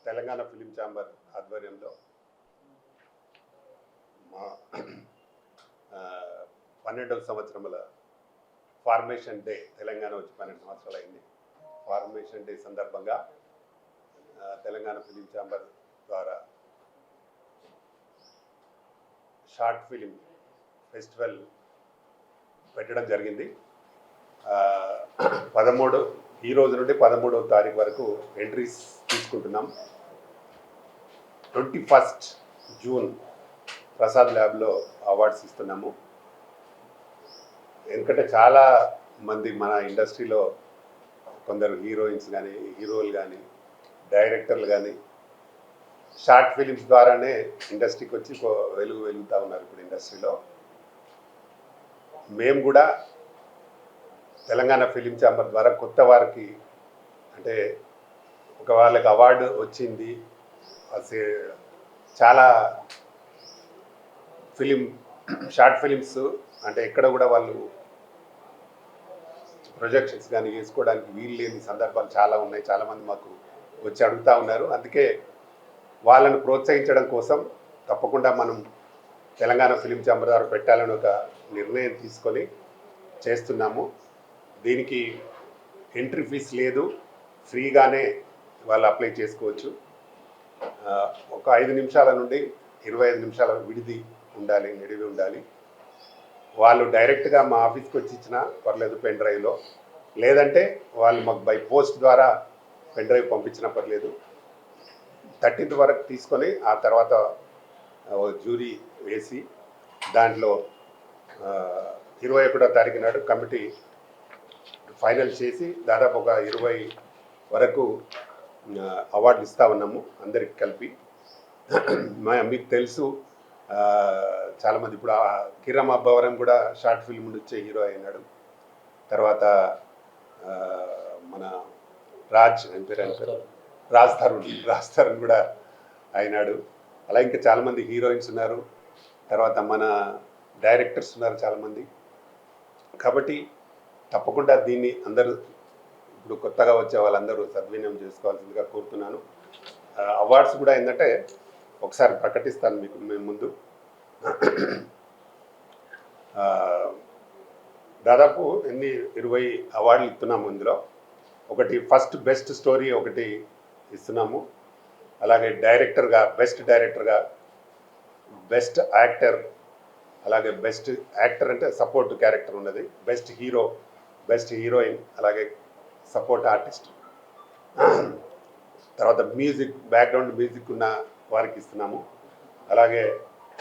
Telangana film chamber ఆధ్వర్యంలో మా 12వ సంవత్సరముల ఫార్మేషన్ డే, తెలంగాణ వచ్చి 12 సంవత్సరాలు అయింది. ఫార్మేషన్ డే సందర్భంగా తెలంగాణ ఫిలిం ఛాంబర్ ద్వారా షార్ట్ ఫిలిం ఫెస్టివల్ పెట్టడం జరిగింది. 13 ఈ రోజు నుండి 13వ తారీఖు వరకు ఎంట్రీస్ తీసుకుంటున్నాం. 21 జూన్ ప్రసాద్ ల్యాబ్లో అవార్డ్స్ ఇస్తున్నాము. ఎందుకంటే చాలా మంది మన ఇండస్ట్రీలో కొందరు హీరోయిన్స్ కానీ, హీరోలు కానీ, డైరెక్టర్లు కానీ షార్ట్ ఫిలిమ్స్ ద్వారానే ఇండస్ట్రీకి వచ్చి వెలుగుతూ ఉన్నారు. ఇప్పుడు ఇండస్ట్రీలో మేము కూడా తెలంగాణ ఫిలిం ఛాంబర్ ద్వారా కొత్త వారికి, అంటే ఒక వాళ్ళకి అవార్డు వచ్చింది, చాలా షార్ట్ ఫిలిమ్స్ అంటే ఎక్కడ కూడా వాళ్ళు ప్రొజెక్షన్స్ కానీ వేసుకోవడానికి వీలు లేని సందర్భాలు చాలా ఉన్నాయి. చాలామంది మాకు వచ్చి అడుగుతూ ఉన్నారు. అందుకే వాళ్ళను ప్రోత్సహించడం కోసం తప్పకుండా మనం తెలంగాణ ఫిలిం ఛాంబర్ ద్వారా పెట్టాలని ఒక నిర్ణయం తీసుకొని చేస్తున్నాము. దీనికి ఎంట్రీ ఫీజు లేదు, ఫ్రీగానే వాళ్ళు అప్లై చేసుకోవచ్చు. ఒక 5 నిమిషాల నుండి 25 నిమిషాల నిడివి ఉండాలి. వాళ్ళు డైరెక్ట్గా మా ఆఫీస్కి వచ్చి ఇచ్చినా పర్లేదు పెన్ డ్రైవ్లో, లేదంటే వాళ్ళు మాకు బై పోస్ట్ ద్వారా పెన్ డ్రైవ్ పంపించినా పర్లేదు. 13th వరకు తీసుకొని ఆ తర్వాత జ్యూరీ వేసి దాంట్లో 21వ తారీఖు నాడు కమిటీ ఫైనల్ చేసి దాదాపు ఒక 20 వరకు అవార్డులు ఇస్తూ ఉన్నాము అందరికి కలిపి. మీకు తెలుసు చాలామంది ఇప్పుడు కిరణ్ అబ్బవరం కూడా షార్ట్ ఫిల్మ్ నుంచే హీరో అయినాడు. తర్వాత మన రాజ్ తరుణ్ కూడా అయినాడు. అలా ఇంకా చాలామంది హీరోయిన్స్ ఉన్నారు. తర్వాత మన డైరెక్టర్స్ ఉన్నారు చాలామంది. కాబట్టి తప్పకుండా దీన్ని అందరూ ఇప్పుడు కొత్తగా వచ్చే వాళ్ళందరూ సద్వినియోగం చేసుకోవాల్సిందిగా కోరుతున్నాను. అవార్డ్స్ కూడా ఏంటంటే ఒకసారి ప్రకటిస్తాను మీకు మేము ముందు. దాదాపు 20 అవార్డులు ఇస్తున్నాము. ఇందులో ఒకటి ఫస్ట్ బెస్ట్ స్టోరీ ఒకటి ఇస్తున్నాము. అలాగే బెస్ట్ డైరెక్టర్గా, బెస్ట్ యాక్టర్, అలాగే బెస్ట్ యాక్టర్ అంటే సపోర్ట్ క్యారెక్టర్ ఉన్నది, బెస్ట్ హీరో, బెస్ట్ హీరోయిన్, అలాగే సపోర్ట్ ఆర్టిస్ట్, తర్వాత మ్యూజిక్, బ్యాక్గ్రౌండ్ మ్యూజిక్ ఉన్న వారికి ఇస్తున్నాము. అలాగే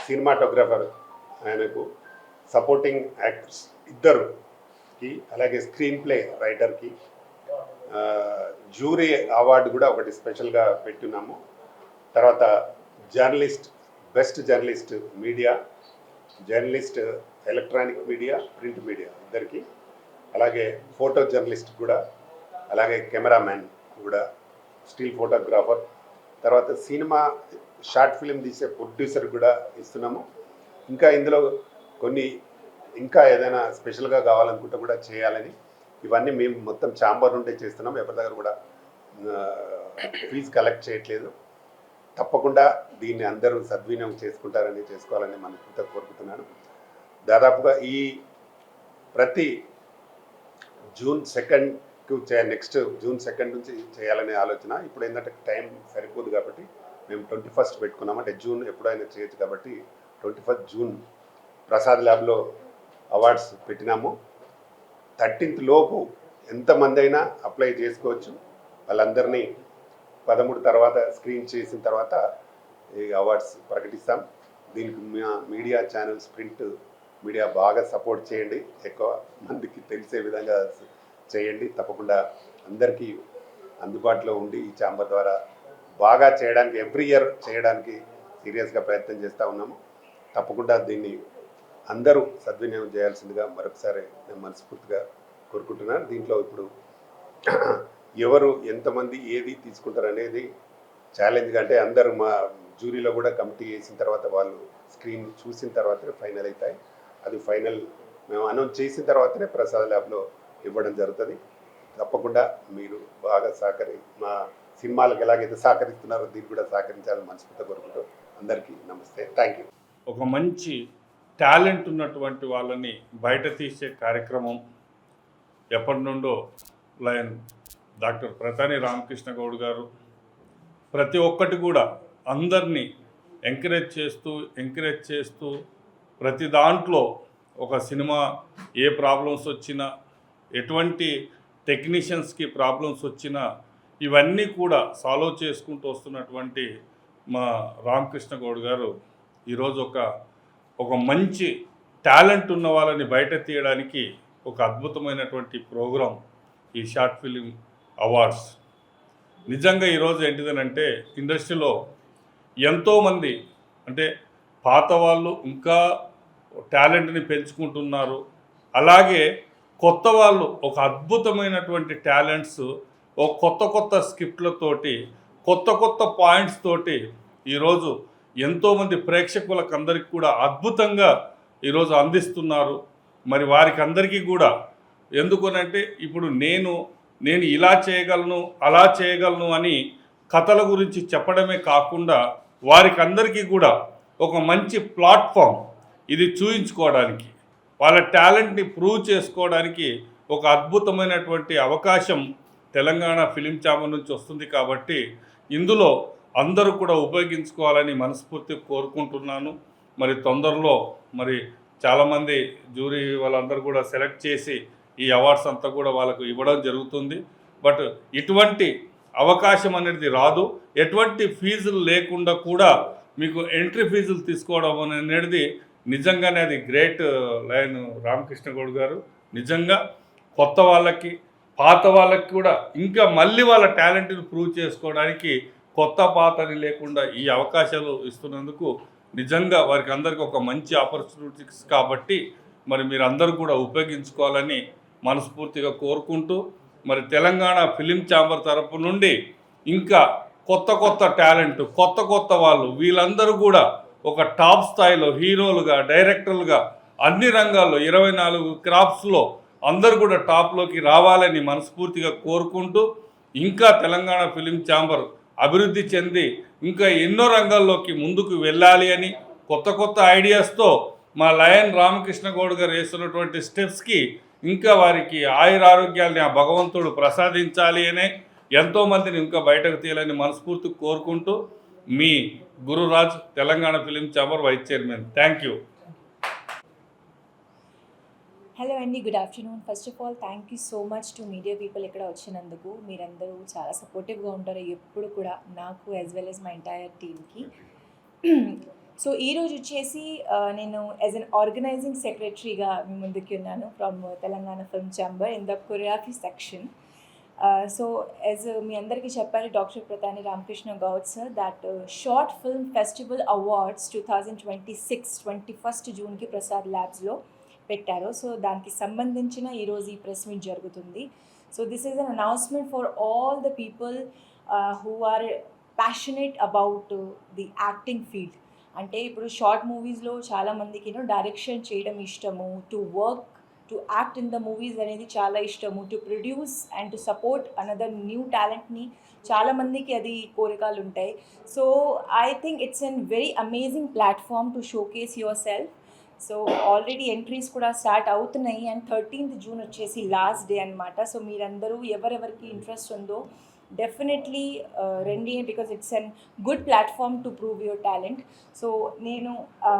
సినిమాటోగ్రాఫర్ ఆయనకు, సపోర్టింగ్ యాక్టర్స్ 2కి, అలాగే స్క్రీన్ ప్లే రైటర్కి. జ్యూరీ అవార్డు కూడా ఒకటి స్పెషల్గా పెట్టున్నాము. తర్వాత journalist, best journalist media, journalist electronic media, print media 2కి. అలాగే ఫోటో జర్నలిస్ట్ కూడా, అలాగే కెమెరామ్యాన్ కూడా, స్టిల్ ఫోటోగ్రాఫర్, తర్వాత సినిమా షార్ట్ ఫిలిం తీసే ప్రొడ్యూసర్ కూడా ఇస్తున్నాము. ఇంకా ఇందులో ఇంకా ఏదైనా స్పెషల్గా కావాలనుకుంటే కూడా చేయాలని, ఇవన్నీ మేము మొత్తం ఛాంబర్ నుండే చేస్తున్నాం. ఎవరి దగ్గర కూడా ఫీజు కలెక్ట్ చేయట్లేదు. తప్పకుండా దీన్ని అందరూ సద్వినియోగం చేసుకోవాలని మనసుతో కోరుకుంటున్నాను. దాదాపుగా ఈ ప్రతి జూన్ 2కు నెక్స్ట్ జూన్ 2 నుంచి చేయాలనే ఆలోచన. ఇప్పుడు ఏంటంటే టైం సరిపోదు కాబట్టి మేము 21st పెట్టుకున్నాం. అంటే జూన్ ఎప్పుడైనా చేయొచ్చు కాబట్టి 21 జూన్ ప్రసాద్ ల్యాబ్లో అవార్డ్స్ పెట్టినాము. 13th లోపు ఎంతమంది అయినా అప్లై చేసుకోవచ్చు. వాళ్ళందరినీ 13 తర్వాత స్క్రీన్ చేసిన తర్వాత ఈ అవార్డ్స్ ప్రకటిస్తాం. దీనికి మీడియా ఛానల్స్, ప్రింట్ మీడియా బాగా సపోర్ట్ చేయండి, ఎక్కువ మందికి తెలిసే విధంగా చేయండి. తప్పకుండా అందరికీ అందుబాటులో ఉండి ఈ ఛాంబర్ ద్వారా బాగా చేయడానికి ఎవ్రీ ఇయర్ చేయడానికి సీరియస్గా ప్రయత్నం చేస్తూ ఉన్నాము. తప్పకుండా దీన్ని అందరూ సద్వినియోగం చేయాల్సిందిగా మరొకసారి నేను మనస్ఫూర్తిగా కోరుకుంటున్నాను. దీంట్లో ఇప్పుడు ఎవరు ఎంతమంది ఏది తీసుకుంటారు అనేది ఛాలెంజ్గా, అంటే అందరూ మా జ్యూరీలో కూడా కమిటీ వేసిన తర్వాత వాళ్ళు స్క్రీన్ చూసిన తర్వాతనే ఫైనల్ అవుతాయి. అది ఫైనల్ మేము అనౌన్స్ చేసిన తర్వాతనే ప్రసాద్ ల్యాబ్లో ఇవ్వడం జరుగుతుంది. తప్పకుండా మీరు బాగా మా సినిమాలకు ఎలాగైతే సహకరిస్తున్నారో దీన్ని కూడా సహకరించాలని మనస్ఫూర్తిగా కోరుకుంటూ అందరికీ నమస్తే, థ్యాంక్ యూ. ఒక మంచి టాలెంట్ ఉన్నటువంటి వాళ్ళని బయట తీసే కార్యక్రమం ఎప్పటి నుండో లయన్ డాక్టర్ ప్రతాని రామకృష్ణ గౌడ్ గారు ప్రతి ఒక్కటి కూడా అందరినీ ఎంకరేజ్ చేస్తూ ప్రతి దాంట్లో ఒక సినిమా ఏ ప్రాబ్లమ్స్ వచ్చినా, ఎటువంటి టెక్నీషియన్స్కి ప్రాబ్లమ్స్ వచ్చినా ఇవన్నీ కూడా సాల్వ్ చేసుకుంటూ వస్తున్నటువంటి మా రామకృష్ణ గౌడ్ గారు ఈరోజు ఒక మంచి టాలెంట్ ఉన్న వాళ్ళని బయట తీయడానికి ఒక అద్భుతమైనటువంటి ప్రోగ్రాం ఈ షార్ట్ ఫిలిం అవార్డ్స్. నిజంగా ఈరోజు ఏంటిదనంటే ఇండస్ట్రీలో ఎంతోమంది అంటే పాత వాళ్ళు ఇంకా టాలెంట్ని పెంచుకుంటున్నారు. అలాగే కొత్త వాళ్ళు ఒక అద్భుతమైనటువంటి టాలెంట్స్ ఒక కొత్త స్క్రిప్ట్లతోటి కొత్త పాయింట్స్ తోటి ఈరోజు ఎంతోమంది ప్రేక్షకులకు అందరికీ కూడా అద్భుతంగా ఈరోజు అందిస్తున్నారు. మరి వారికి అందరికీ కూడా ఎందుకనంటే ఇప్పుడు నేను ఇలా చేయగలను అలా చేయగలను అని కథల గురించి చెప్పడమే కాకుండా వారికి అందరికీ కూడా ఒక మంచి ప్లాట్ఫామ్ ఇది చూయించుకోవడానికి, వాళ్ళ టాలెంట్ని ప్రూవ్ చేసుకోవడానికి ఒక అద్భుతమైనటువంటి అవకాశం తెలంగాణ ఫిలిం ఛాంబర్ నుంచి వస్తుంది. కాబట్టి ఇందులో అందరూ కూడా ఉపయోగించుకోవాలని మనస్ఫూర్తిగా కోరుకుంటున్నాను. మరి తొందరలో మరి చాలామంది జ్యూరీ వాళ్ళందరూ కూడా సెలెక్ట్ చేసి ఈ అవార్డ్స్ అంతా కూడా వాళ్ళకు ఇవ్వడం జరుగుతుంది. బట్ ఇటువంటి అవకాశం అనేది రాదు. ఎటువంటి ఫీజులు లేకుండా కూడా మీకు ఎంట్రీ ఫీజులు తీసుకోవడం అనేది నిజంగానే అది గ్రేట్ లైన్ రామకృష్ణ గౌడ్ గారు. నిజంగా కొత్త వాళ్ళకి పాత వాళ్ళకి కూడా ఇంకా మళ్ళీ వాళ్ళ టాలెంట్ని ప్రూవ్ చేసుకోవడానికి కొత్త పాతని లేకుండా ఈ అవకాశాలు ఇస్తున్నందుకు నిజంగా వారికి అందరికీ ఒక మంచి ఆపర్చునిటీస్. కాబట్టి మరి మీరు అందరూ కూడా ఉపయోగించుకోవాలని మనస్ఫూర్తిగా కోరుకుంటూ మరి తెలంగాణ ఫిలిం ఛాంబర్ తరపు నుండి ఇంకా కొత్త టాలెంట్ కొత్త వాళ్ళు వీళ్ళందరూ కూడా ఒక టాప్ స్థాయిలో హీరోలుగా డైరెక్టర్లుగా అన్ని రంగాల్లో 24 క్రాఫ్ట్స్లో అందరూ కూడా టాప్లోకి రావాలని మనస్ఫూర్తిగా కోరుకుంటూ ఇంకా తెలంగాణ ఫిలిం ఛాంబర్ అభివృద్ధి చెంది ఇంకా ఎన్నో రంగాల్లోకి ముందుకు వెళ్ళాలి అని కొత్త ఐడియాస్తో మా లయన్ రామకృష్ణ గౌడ్ గారు వేస్తున్నటువంటి స్టెప్స్కి ఇంకా వారికి ఆయురారోగ్యాలని ఆ భగవంతుడు ప్రసాదించాలి అనే ఎంతోమందిని ఇంకా బయటకు తీయాలని మనస్ఫూర్తి కోరుకుంటూ మీ Gururaj Telangana film chamber vice chairman. Thank you. Hello అండి, good afternoon. First of all thank you so much to media people ఇక్కడ వచ్చినందుకు. మీరందరూ చాలా సపోర్టివ్గా ఉంటారు ఎప్పుడు కూడా నాకు as well as my entire టీమ్కి. సో ఈరోజు వచ్చేసి నేను యాజ్ అన్ ఆర్గనైజింగ్ సెక్రటరీగా మీ ముందుకి ఉన్నాను from Telangana film chamber in the choreography section. So as మీ అందరికీ చెప్పారు doctor Pratani Ramakrishna Goud sir that short film festival awards 2026 21 జూన్కి ప్రసాద్ ల్యాబ్స్లో పెట్టారు. సో దానికి సంబంధించిన ఈరోజు ఈ ప్రెస్ మీట్ జరుగుతుంది. So this is an announcement for all the people who are passionate about the acting field. అంటే ఇప్పుడు షార్ట్ మూవీస్లో చాలామందికి డైరెక్షన్ చేయడం ఇష్టము, to work to act in the movies అనేది చాలా ఇష్టము, to produce and to support another new టాలెంట్ని చాలామందికి అది కోరికలు ఉంటాయి. So I think it's an very amazing platform to showcase your self. So already entries కూడా స్టార్ట్ అవుతున్నాయి అండ్ 13th జూన్ వచ్చేసి లాస్ట్ డే అనమాట. సో మీరందరూ ఎవరెవరికి ఇంట్రెస్ట్ ఉందో డెఫినెట్లీ రండి, because it's an good platform to prove your talent. So నేను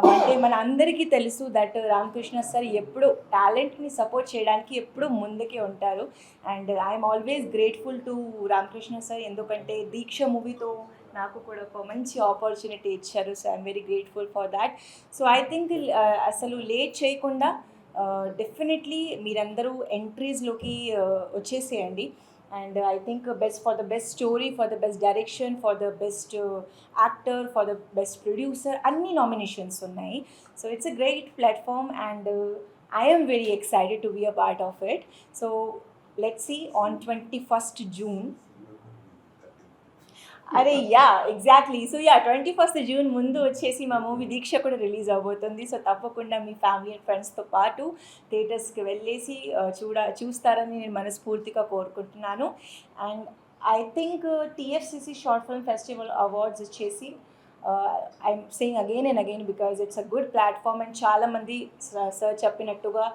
అంటే మన అందరికీ తెలుసు దట్ రామకృష్ణ సార్ ఎప్పుడు టాలెంట్ని సపోర్ట్ చేయడానికి ఎప్పుడు ముందుకే ఉంటారు. And I'm always grateful to Ramakrishna sir, ఎందుకంటే దీక్ష మూవీతో నాకు కూడా ఒక మంచి ఆపర్చునిటీ ఇచ్చారు. So I'm very grateful for that. So I think అసలు లేట్ చేయకుండా డెఫినెట్లీ మీరందరూ ఎంట్రీస్లోకి వచ్చేసేయండి. And I think best for the best story, for the best direction, for the best actor, for the best producer, అన్ని nominations ఉన్నాయి. So it's a great platform, and I am very excited to be a part of it. So let's see on 21st June. అరే yeah exactly. So yeah 21st June ముందు వచ్చేసి మా movie దీక్ష కూడా release అవబోతుంది. So తప్పకుండా మీ family and ఫ్రెండ్స్తో పాటు థియేటర్స్కి వెళ్ళేసి చూస్తారని నేను మనస్ఫూర్తిగా కోరుకుంటున్నాను. And I think TFCC short film festival awards వచ్చేసి I'm saying again and again because it's a good platform. And చాలామంది సార్ చెప్పినట్టుగా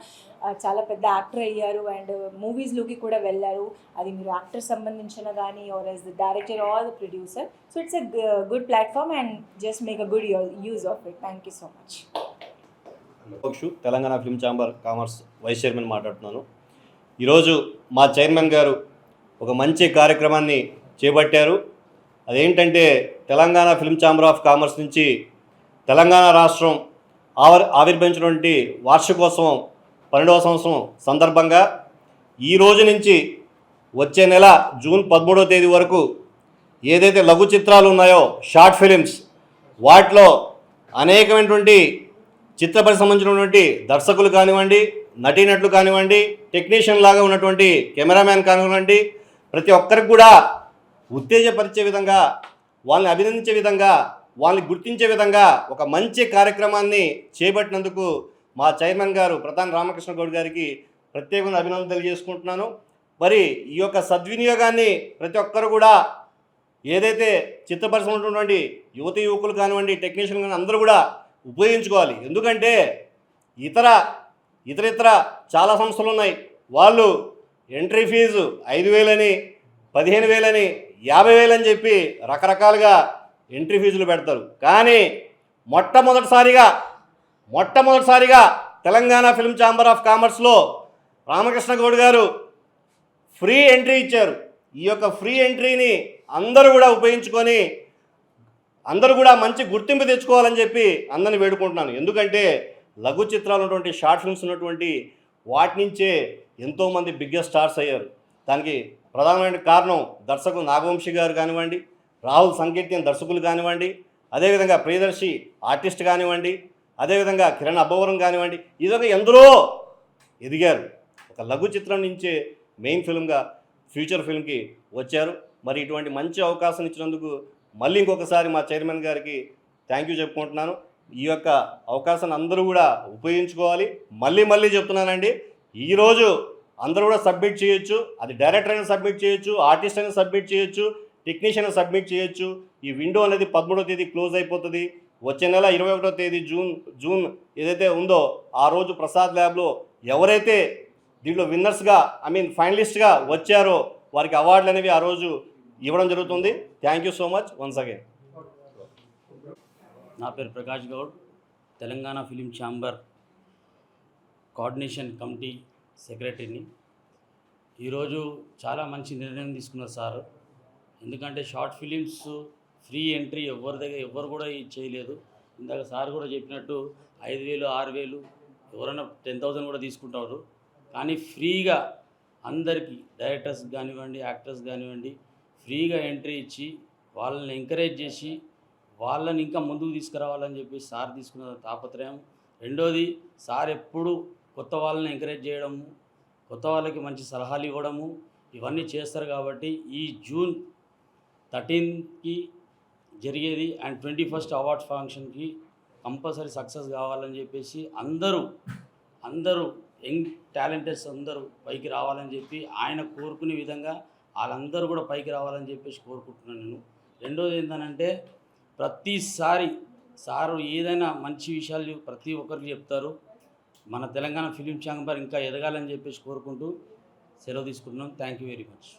చాలా పెద్ద యాక్టర్ అయ్యారు అండ్ మూవీస్లోకి కూడా వెళ్ళారు. అది మీరు యాక్టర్ సంబంధించిన కానీ or as the director or the producer. So it's a good platform and just make a good use of it. Thank you so much. Telangana film chamber commerce vice chairman మాట్లాడుతున్నాను. ఈరోజు మా chairman గారు ఒక మంచి కార్యక్రమాన్ని చేపట్టారు. అదేంటంటే Telangana film chamber of commerce నుంచి తెలంగాణ రాష్ట్రం ఆవిర్భవించినటువంటి వార్షికోత్సవం 12వ సంవత్సరం సందర్భంగా ఈ రోజు నుంచి వచ్చే నెల జూన్ 13వ తేదీ వరకు ఏదైతే లఘు చిత్రాలు ఉన్నాయో షార్ట్ ఫిలిమ్స్, వాటిలో అనేకమైనటువంటి చిత్రపటి సంబంధించినటువంటి దర్శకులు కానివ్వండి, నటీనటులు కానివ్వండి, టెక్నీషియన్ లాగా ఉన్నటువంటి కెమెరామ్యాన్ కానివ్వండి, ప్రతి ఒక్కరికి కూడా ఉత్తేజపరిచే విధంగా, వాళ్ళని అభినందించే విధంగా, వాళ్ళని గుర్తించే విధంగా ఒక మంచి కార్యక్రమాన్ని చేపట్టినందుకు మా చైర్మన్ గారు ప్రధాని రామకృష్ణ గౌడ్ గారికి ప్రత్యేకంగా అభినందనలు తెలియజేసుకుంటున్నాను. మరి ఈ యొక్క సద్వినియోగాన్ని ప్రతి ఒక్కరు కూడా ఏదైతే చిత్రపరిశ్రమ ఉన్నటువంటి యువతి యువకులు కానివ్వండి, టెక్నీషియన్ కానీ అందరూ కూడా ఉపయోగించుకోవాలి. ఎందుకంటే ఇతర చాలా సంస్థలు ఉన్నాయి. వాళ్ళు ఎంట్రీ ఫీజు 5,000 అని, 15,000 అని, 50,000 అని చెప్పి రకరకాలుగా ఎంట్రీ ఫీజులు పెడతారు. కానీ మొట్టమొదటిసారిగా తెలంగాణ ఫిల్మ్ ఛాంబర్ ఆఫ్ కామర్స్లో రామకృష్ణ గౌడ్ గారు ఫ్రీ ఎంట్రీ ఇచ్చారు. ఈ యొక్క ఫ్రీ ఎంట్రీని అందరూ కూడా ఉపయోగించుకొని అందరూ కూడా మంచి గుర్తింపు తెచ్చుకోవాలని చెప్పి అందరిని వేడుకుంటున్నాను. ఎందుకంటే లఘు చిత్రాలు ఉన్నటువంటి షార్ట్ ఫిల్మ్స్ ఉన్నటువంటి వాటి నుంచే ఎంతోమంది బిగ్గెస్ట్ స్టార్స్ అయ్యారు. దానికి ప్రధానమైన కారణం దర్శకులు నాగవంశీ గారు కానివ్వండి, రాహుల్ సంకీర్తన్ దర్శకులు కానివ్వండి, అదేవిధంగా ప్రియదర్శి ఆర్టిస్ట్ కానివ్వండి, అదేవిధంగా కిరణ్ అబ్బవరం కానివ్వండి, ఈ విధంగా ఎందరో ఎదిగారు. ఒక లఘు చిత్రం నుంచే మెయిన్ ఫిల్మ్గా ఫ్యూచర్ ఫిల్మ్కి వచ్చారు. మరి ఇటువంటి మంచి అవకాశం ఇచ్చినందుకు మళ్ళీ ఇంకొకసారి మా చైర్మన్ గారికి థ్యాంక్ యూ చెప్పుకుంటున్నాను. ఈ యొక్క అవకాశాన్ని అందరూ కూడా ఉపయోగించుకోవాలి. మళ్ళీ చెప్తున్నానండి, ఈరోజు అందరూ కూడా సబ్మిట్ చేయొచ్చు. అది డైరెక్టర్ అయినా సబ్మిట్ చేయొచ్చు, ఆర్టిస్ట్ అయినా సబ్మిట్ చేయొచ్చు, టెక్నీషియన్ అయినా సబ్మిట్ చేయొచ్చు. ఈ విండో అనేది 13వ తేదీ క్లోజ్ అయిపోతుంది. వచ్చే నెల 21వ తేదీ జూన్ ఏదైతే ఉందో ఆ రోజు ప్రసాద్ ల్యాబ్లో ఎవరైతే దీంట్లో విన్నర్స్గా ఫైనలిస్ట్గా వచ్చారో వారికి అవార్డులు అనేవి ఆ రోజు ఇవ్వడం జరుగుతుంది. Thank you so much once again. నా పేరు Prakash Goud, Telangana film chamber coordination committee సెక్రటరీని. ఈరోజు చాలా మంచి నిర్ణయం తీసుకున్నారు సార్. ఎందుకంటే షార్ట్ ఫిలిమ్స్ ఫ్రీ ఎంట్రీ ఎవరు కూడా చేయలేదు. ఇందాక సార్ కూడా చెప్పినట్టు 5,000, 6,000, ఎవరైనా 10,000 కూడా తీసుకుంటారు. కానీ ఫ్రీగా అందరికీ డైరెక్టర్స్ కానివ్వండి, యాక్టర్స్ కానివ్వండి, ఫ్రీగా ఎంట్రీ ఇచ్చి వాళ్ళని ఎంకరేజ్ చేసి వాళ్ళని ఇంకా ముందుకు తీసుకురావాలని చెప్పి సార్ తీసుకున్న తాపత్రయం. రెండోది, సార్ ఎప్పుడు కొత్త వాళ్ళని ఎంకరేజ్ చేయడము, కొత్త వాళ్ళకి మంచి సలహాలు ఇవ్వడము, ఇవన్నీ చేస్తారు. కాబట్టి ఈ జూన్ 13కి జరిగేది అండ్ 21st అవార్డ్స్ ఫంక్షన్కి కంపల్సరీ సక్సెస్ కావాలని చెప్పేసి అందరూ యంగ్ టాలెంటెడ్స్ అందరూ పైకి రావాలని చెప్పి ఆయన కోరుకునే విధంగా వాళ్ళందరూ కూడా పైకి రావాలని చెప్పేసి కోరుకుంటున్నాను నేను. రెండోది ఏంటంటే ప్రతిసారి సారు ఏదైనా మంచి విషయాలు ప్రతి ఒక్కరికి చెప్తారు. మన తెలంగాణ ఫిలిం ఛాంబర్ ఇంకా ఎదగాలని చెప్పేసి కోరుకుంటూ సెలవు తీసుకుంటున్నాం. Thank you very much.